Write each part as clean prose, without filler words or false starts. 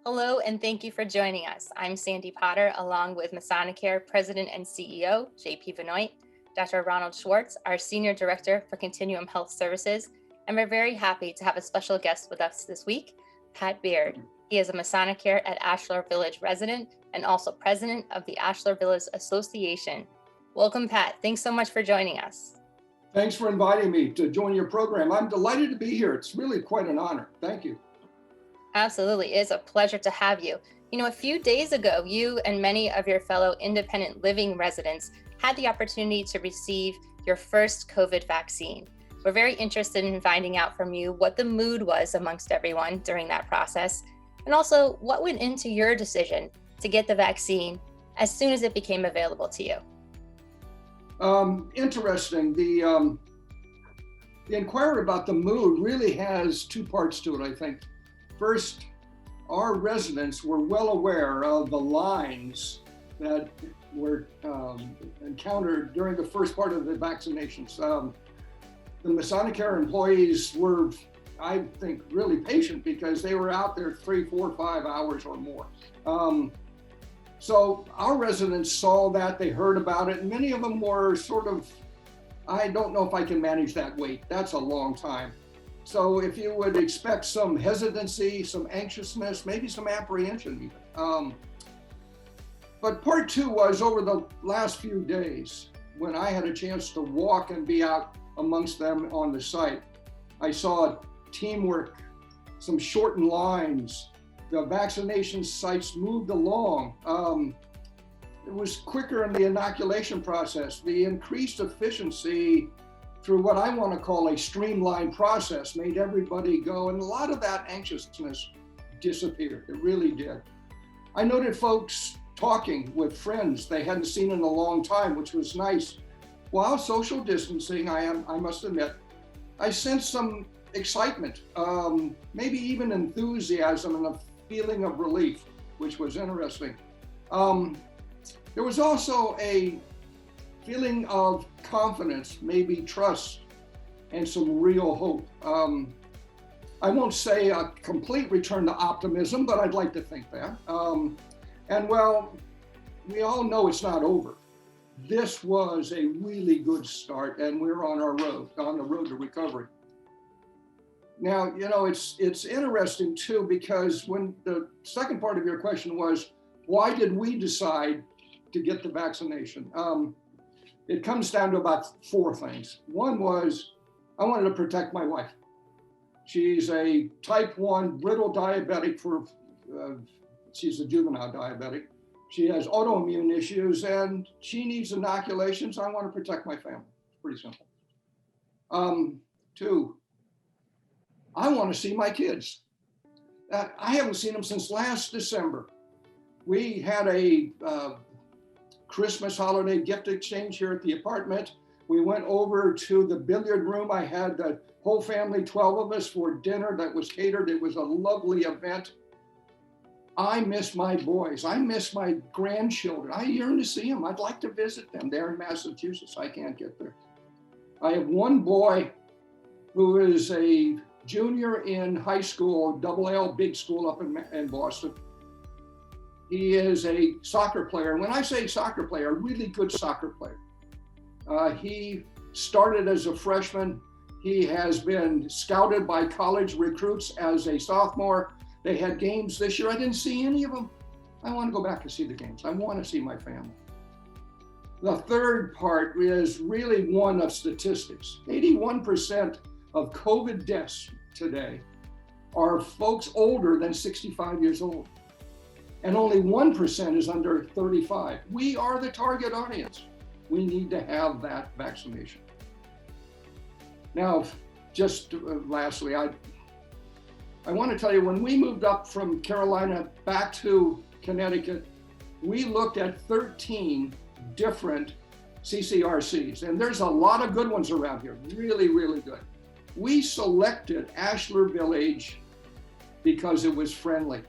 Hello, and thank you for joining us. I'm Sandy Potter, along with Masonicare President and CEO, JP Venoit, Dr. Ronald Schwartz, our Senior Director for Continuum Health Services, and we're very happy to have a special guest with us this week, Pat Baird. He is a Masonicare at Ashlar Village resident and also President of the Ashlar Village Association. Welcome, Pat. Thanks so much for joining us. Thanks for inviting me to join your program. I'm delighted to be here. It's really quite an honor. Thank you. Absolutely. It is a pleasure to have you. A few days ago, you and many of your fellow independent living residents had the opportunity to receive your first COVID vaccine. We're very interested in finding out from you what the mood was amongst everyone during that process, and also what went into your decision to get the vaccine as soon as it became available to you. Interesting. The inquiry about the mood really has two parts to it, I think. First, our residents were well aware of the lines that were encountered during the first part of the vaccinations. The Masonicare employees were, I think, really patient because they were out there 3, 4, 5 hours or more. So our residents saw that, they heard about it, and many of them were sort of, I don't know if I can manage that wait. That's a long time. So if you would expect some hesitancy, some anxiousness, maybe some apprehension even. But part two was over the last few days when I had a chance to walk and be out amongst them on the site. I saw teamwork, some shortened lines. The vaccination sites moved along. It was quicker in the inoculation process. The increased efficiency through what I want to call a streamlined process made everybody go, and a lot of that anxiousness disappeared. It really did. I noted folks talking with friends they hadn't seen in a long time, which was nice. While social distancing, I must admit, I sensed some excitement, maybe even enthusiasm and a feeling of relief, which was interesting. There was also a feeling of confidence, maybe trust, and some real hope. I won't say a complete return to optimism, but I'd like to think that. And well, we all know it's not over. This was a really good start, and we're on the road to recovery. Now, it's interesting too, because when the second part of your question was, why did we decide to get the vaccination? It comes down to about 4 things. One was, I wanted to protect my wife. She's a type 1 brittle diabetic she's a juvenile diabetic. She has autoimmune issues and she needs inoculations. I want to protect my family. It's pretty simple. 2, I want to see my kids. I haven't seen them since last December. We had a Christmas holiday gift exchange here at the apartment. We went over to the billiard room. I had the whole family, 12 of us, for dinner that was catered. It was a lovely event. I miss my boys. I miss my grandchildren. I yearn to see them. I'd like to visit them. They're in Massachusetts. I can't get there. I have one boy who is a junior in high school, double L, big school up in Boston. He is a soccer player. And when I say soccer player, a really good soccer player. He started as a freshman. He has been scouted by college recruits as a sophomore. They had games this year. I didn't see any of them. I want to go back and see the games. I want to see my family. The third part is really one of statistics. 81% of COVID deaths today are folks older than 65 years old. And only 1% is under 35. We are the target audience. We need to have that vaccination. Now, just lastly, I want to tell you, when we moved up from Carolina back to Connecticut, we looked at 13 different CCRCs, and there's a lot of good ones around here, really, really good. We selected Ashlar Village because it was friendly.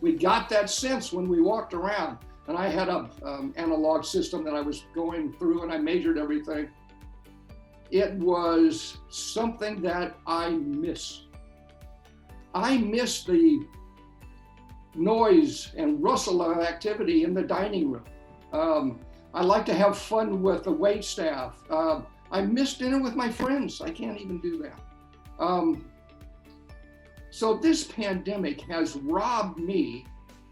We got that sense when we walked around, and I had an analog system that I was going through, and I measured everything. It was something that I miss. I miss the noise and rustle of activity in the dining room. I like to have fun with the wait staff. I miss dinner with my friends. I can't even do that. So this pandemic has robbed me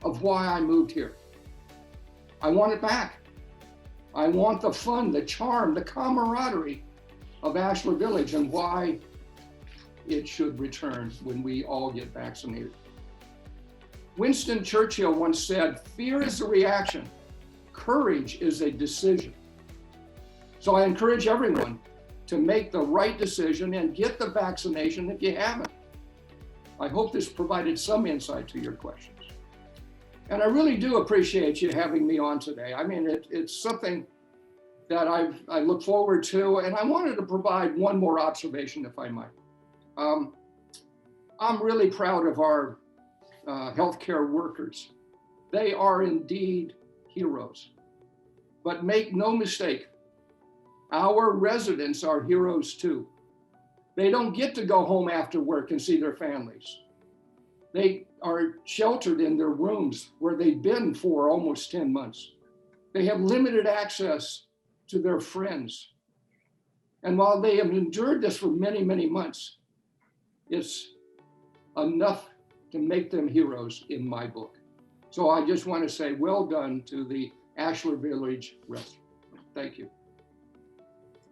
of why I moved here. I want it back. I want the fun, the charm, the camaraderie of Ashlar Village and why it should return when we all get vaccinated. Winston Churchill once said, "Fear is a reaction, courage is a decision." So I encourage everyone to make the right decision and get the vaccination if you haven't. I hope this provided some insight to your questions. And I really do appreciate you having me on today. I mean, it's something that I look forward to, and I wanted to provide one more observation, if I might. I'm really proud of our healthcare workers. They are indeed heroes. But make no mistake, our residents are heroes too. They don't get to go home after work and see their families. They are sheltered in their rooms where they've been for almost 10 months. They have limited access to their friends. And while they have endured this for many, many months, it's enough to make them heroes in my book. So I just want to say well done to the Ashlar Village restaurant. Thank you.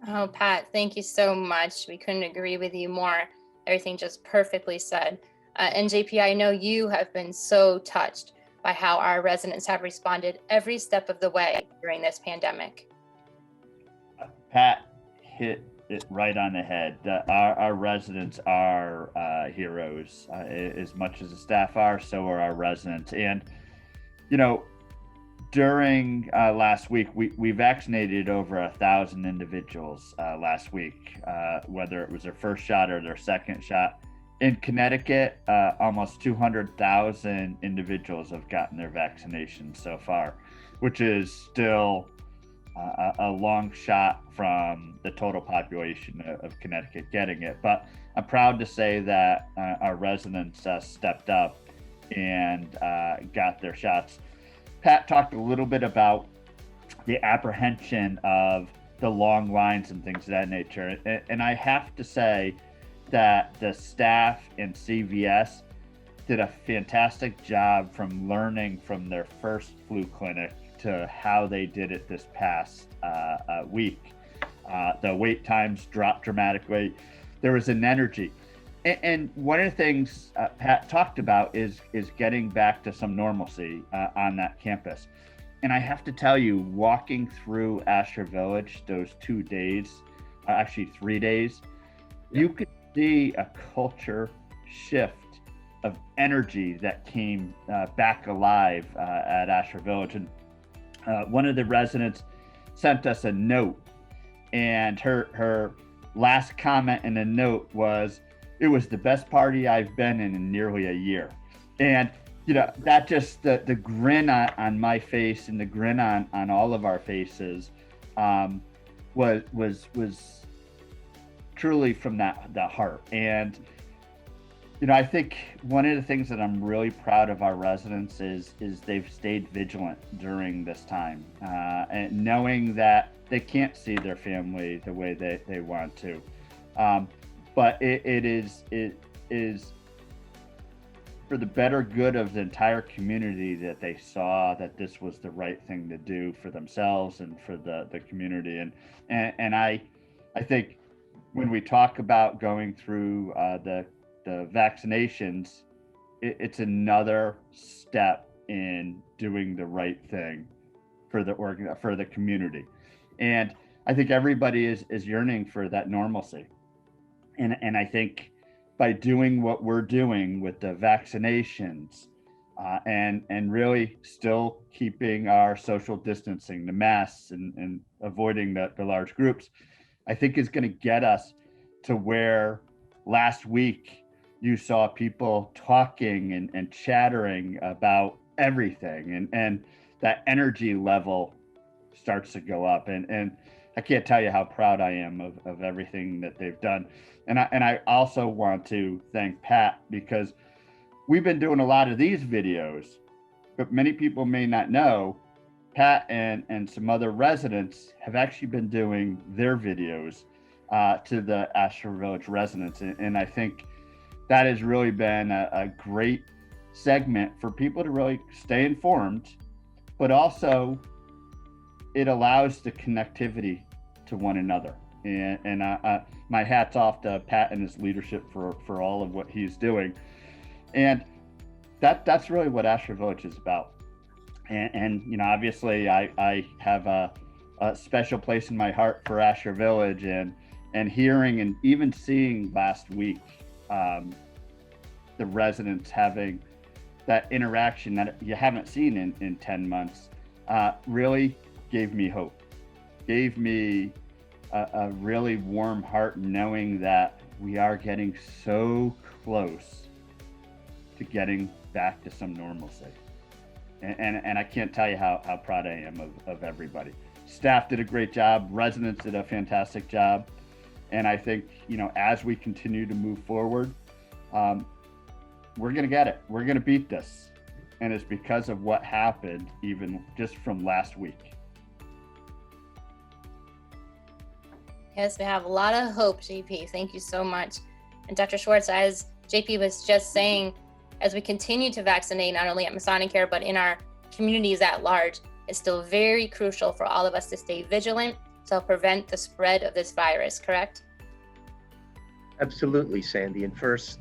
Oh, Pat, thank you so much. We couldn't agree with you more. Everything just perfectly said. And JP, I know you have been so touched by how our residents have responded every step of the way during this pandemic. Pat hit it right on the head. Our residents are heroes. As much as the staff are, so are our residents. And, you know, during last week, we vaccinated over 1,000 individuals last week, whether it was their first shot or their second shot. In Connecticut, almost 200,000 individuals have gotten their vaccination so far, which is still a long shot from the total population of Connecticut getting it. But I'm proud to say that our residents stepped up and got their shots. Pat talked a little bit about the apprehension of the long lines and things of that nature. And I have to say that the staff in CVS did a fantastic job from learning from their first flu clinic to how they did it this past week. The wait times dropped dramatically. There was an energy. And one of the things Pat talked about is getting back to some normalcy on that campus. And I have to tell you, walking through Ashlar Village those 2 days, actually 3 days, you could see a culture shift of energy that came back alive at Ashlar Village. And one of the residents sent us a note, and her last comment in the note was, "It was the best party I've been in nearly a year." And, you know, that just, the grin on my face and the grin on all of our faces was truly from the heart. And, you know, I think one of the things that I'm really proud of our residents is they've stayed vigilant during this time, and knowing that they can't see their family the way they want to. But it is for the better good of the entire community that they saw that this was the right thing to do for themselves and for the community. And I think when we talk about going through the vaccinations, it's another step in doing the right thing for the community. And I think everybody is yearning for that normalcy. And I think by doing what we're doing with the vaccinations and really still keeping our social distancing, the masks, and avoiding the large groups, I think is going to get us to where last week you saw people talking and chattering about everything, and that energy level starts to go up. And I can't tell you how proud I am of everything that they've done. And I also want to thank Pat, because we've been doing a lot of these videos, but many people may not know Pat and some other residents have actually been doing their videos to the Ashlar Village residents. And I think that has really been a great segment for people to really stay informed, but also it allows the connectivity to one another. And my hat's off to Pat and his leadership for all of what he's doing. And that's really what Ashlar Village is about. And you know, obviously I have a special place in my heart for Ashlar Village, and hearing and even seeing last week the residents having that interaction that you haven't seen in 10 months really gave me hope, gave me a really warm heart, knowing that we are getting so close to getting back to some normalcy. And I can't tell you how proud I am of everybody. Staff did a great job, residents did a fantastic job. And I think, you know, as we continue to move forward, we're gonna get it. We're gonna beat this. And it's because of what happened even just from last week. Yes, we have a lot of hope, JP. Thank you so much. And Dr. Schwartz, as JP was just saying, as we continue to vaccinate, not only at Masonicare, but in our communities at large, it's still very crucial for all of us to stay vigilant to prevent the spread of this virus, correct? Absolutely, Sandy. And first,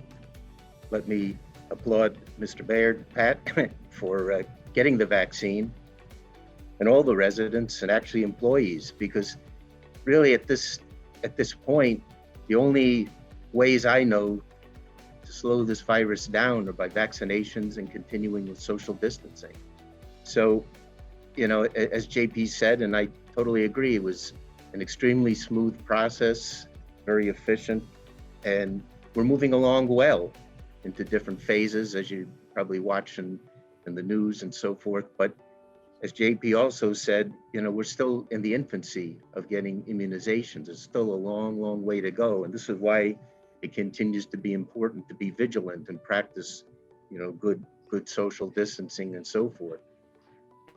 let me applaud Mr. Baird, Pat, for getting the vaccine, and all the residents and actually employees, because really at this point, the only ways I know to slow this virus down are by vaccinations and continuing with social distancing. So, you know, as JP said, and I totally agree, it was an extremely smooth process, very efficient, and we're moving along well into different phases, as you probably watch in the news and so forth. But as JP also said, you know, we're still in the infancy of getting immunizations. There's still a long, long way to go. And this is why it continues to be important to be vigilant and practice, you know, good social distancing and so forth.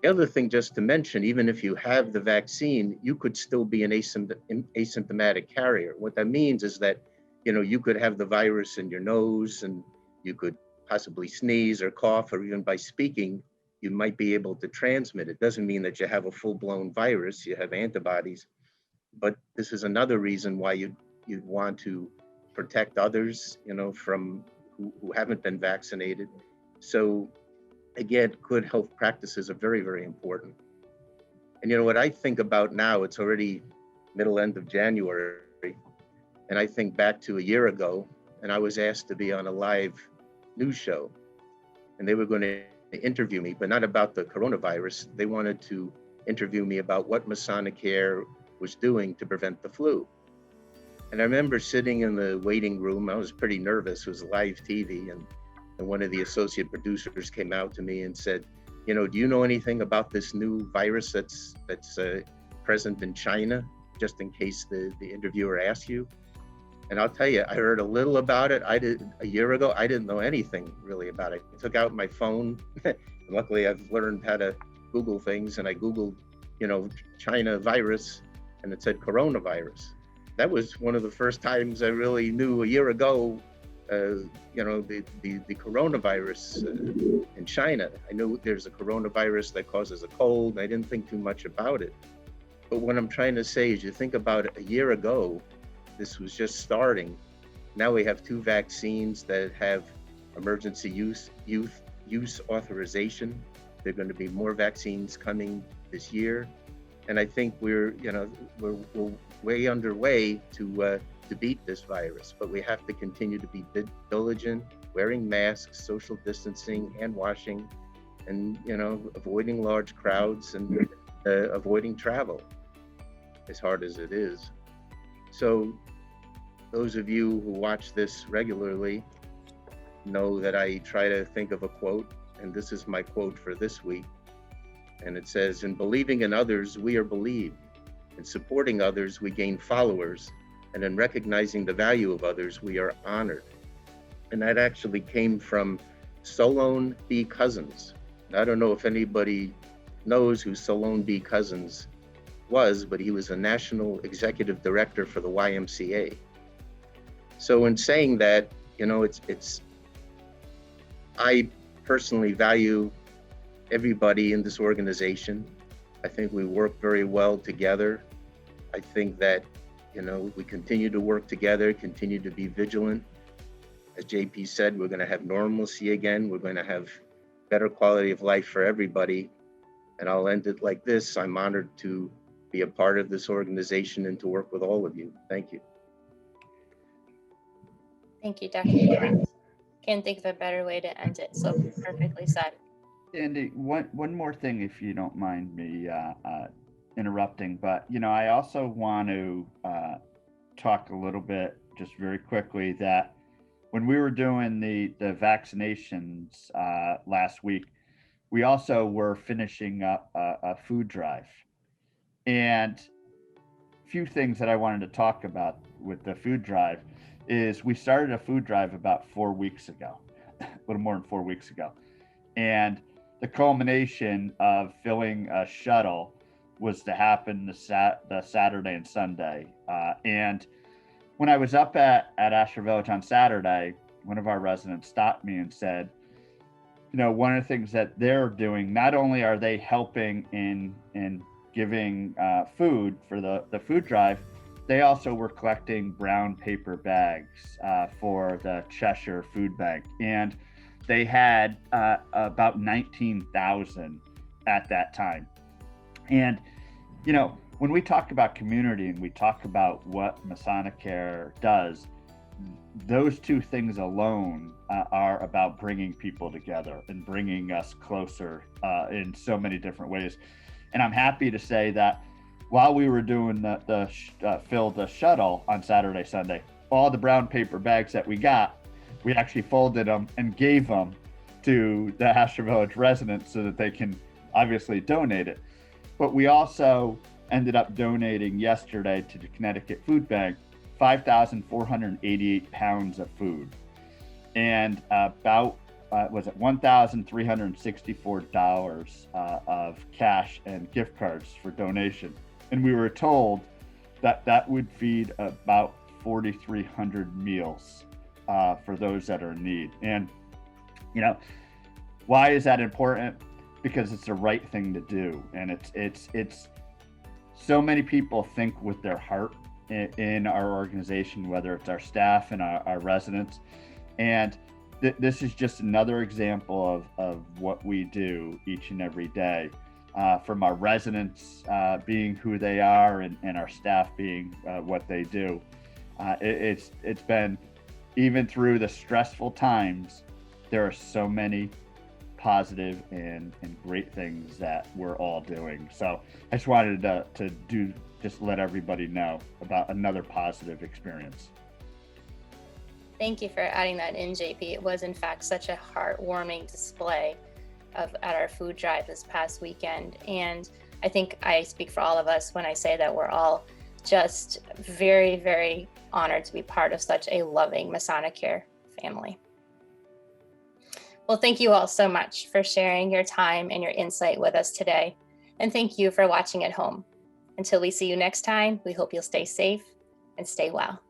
The other thing just to mention, even if you have the vaccine, you could still be an asymptomatic carrier. What that means is that, you know, you could have the virus in your nose and you could possibly sneeze or cough, or even by speaking, you might be able to transmit. It doesn't mean that you have a full-blown virus, you have antibodies, but this is another reason why you'd want to protect others, you know, from who haven't been vaccinated. So again, good health practices are very, very important. And you know what I think about now, it's already end of January, and I think back to a year ago, and I was asked to be on a live news show, and they were going to interview me, but not about the coronavirus. They wanted to interview me about what Masonicare was doing to prevent the flu. And I remember sitting in the waiting room. I was pretty nervous. It was live TV, and one of the associate producers came out to me and said, you know, do you know anything about this new virus that's present in China, just in case the interviewer asks you? And I'll tell you, I heard a little about it. A year ago, I didn't know anything really about it. I took out my phone. Luckily, I've learned how to Google things, and I Googled, you know, China virus, and it said coronavirus. That was one of the first times I really knew a year ago, you know, the coronavirus in China. I knew there's a coronavirus that causes a cold. I didn't think too much about it. But what I'm trying to say is, you think about it, a year ago, this was just starting. Now we have 2 vaccines that have emergency use authorization. There are going to be more vaccines coming this year. And I think we're way underway to beat this virus, but we have to continue to be diligent, wearing masks, social distancing, hand washing, and, you know, avoiding large crowds and avoiding travel, as hard as it is. So those of you who watch this regularly know that I try to think of a quote, and this is my quote for this week. And it says, in believing in others, we are believed. In supporting others, we gain followers. And in recognizing the value of others, we are honored. And that actually came from Solon B. Cousins. I don't know if anybody knows who Solon B. Cousins was, but he was a national executive director for the YMCA. So in saying that, I personally value everybody in this organization. I think we work very well together. I think that, we continue to work together, continue to be vigilant. As JP said, we're going to have normalcy again. We're going to have better quality of life for everybody. And I'll end it like this. I'm honored to be a part of this organization and to work with all of you. Thank you. Thank you, Dr. Schwartz. Can't think of a better way to end it. So perfectly said. Andy, one more thing, if you don't mind me interrupting, but I also want to talk a little bit, just very quickly, that when we were doing the vaccinations last week, we also were finishing up a food drive. And a few things that I wanted to talk about with the food drive is we started a food drive about 4 weeks ago, a little more than 4 weeks ago. And the culmination of filling a shuttle was to happen the Saturday and Sunday. And when I was up at Ashlar Village on Saturday, one of our residents stopped me and said, one of the things that they're doing, not only are they helping in giving food for the food drive, they also were collecting brown paper bags for the Cheshire Food Bank. And they had about 19,000 at that time. And, when we talk about community and we talk about what Masonicare does, those two things alone are about bringing people together and bringing us closer in so many different ways. And I'm happy to say that while we were doing fill the shuttle on Saturday, Sunday, all the brown paper bags that we got, we actually folded them and gave them to the Ashlar Village residents so that they can obviously donate it. But we also ended up donating yesterday to the Connecticut Food Bank 5,488 pounds of food, and about $1,364 of cash and gift cards for donation. And we were told that would feed about 4,300 meals for those that are in need. And why is that important? Because it's the right thing to do. And it's so many people think with their heart in our organization, whether it's our staff and our residents. And this is just another example of what we do each and every day, from our residents being who they are and our staff being what they do. It's been, even through the stressful times, there are so many positive and great things that we're all doing. So I just wanted to just let everybody know about another positive experience. Thank you for adding that in, JP. It was in fact such a heartwarming display at our food drive this past weekend. And I think I speak for all of us when I say that we're all just very, very honored to be part of such a loving Masonicare family. Well, thank you all so much for sharing your time and your insight with us today. And thank you for watching at home. Until we see you next time, we hope you'll stay safe and stay well.